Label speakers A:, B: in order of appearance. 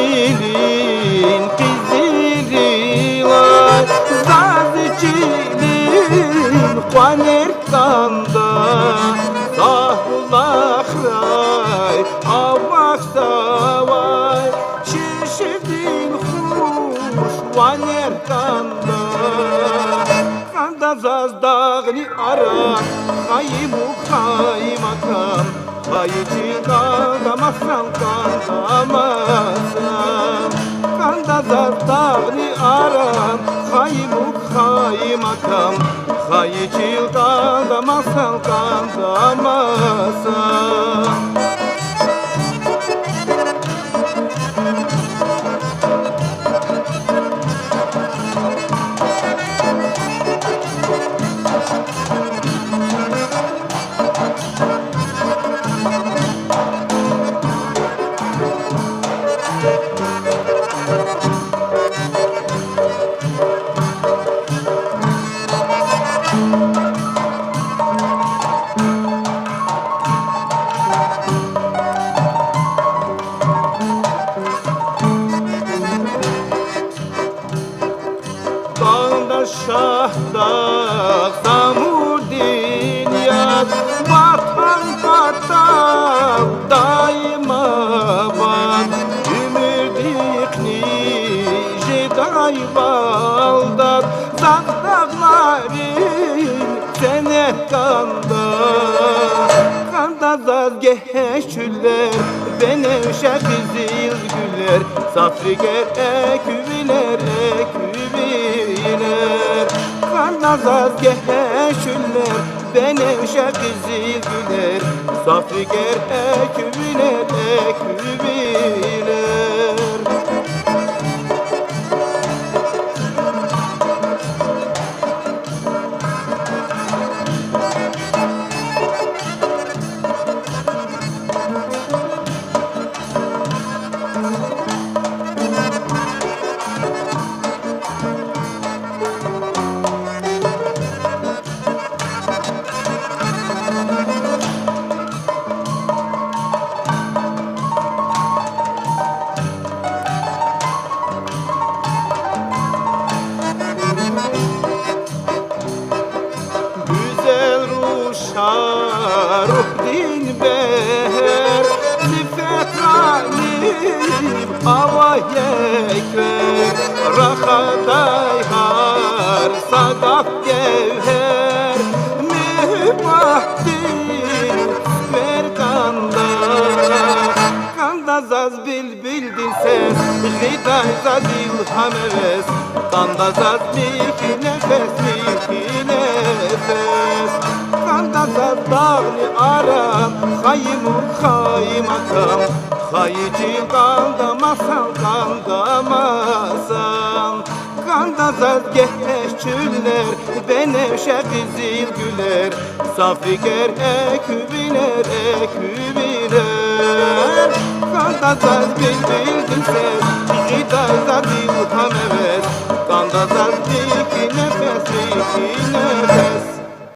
A: Masaçilin kıziri var, Zazçilin Kuanerkanda, Sahulakray avak savay, Şişirdin huş Kuanerkanda, Kanda zaz dağını aran, Kaymu kaymakam, Kayıcı kandamazsan kandamazsan, Kanda zar dağını aran, Kaymuk kaymakam, Kayıcı kandamazsan kandamazsan. Şahda Samudin yaz, vatan vatan daima var, Ümürdikni jeday baldat, Zağdağların sene kanda, Kanda zaz geheşüller, Benevşe kızıl güller, Safriger eküviler eküviler, Kanda zaz geheşüller, Benevşe kızıl güller, Safriger eküviler eküviler. Ruh din beher, Zifet ralim Avay ekber, Rahaday har Sadak gevher, Mübahdin ver kanda, Kanda zaz bildin ses, Gıday zaz ilham heves, Kanda zaz miki nefes nefes, Kanda zaz dağını aram, Kaymuk kaymakam, Kayıcı kandamazsan kandamazsan, Kanda zaz geheşçüller, Benevşe kızıl güller, Safriger eküviler eküviler, Kanda zaz bildin ses, Gıday zaz ilham heves, Kanda zaz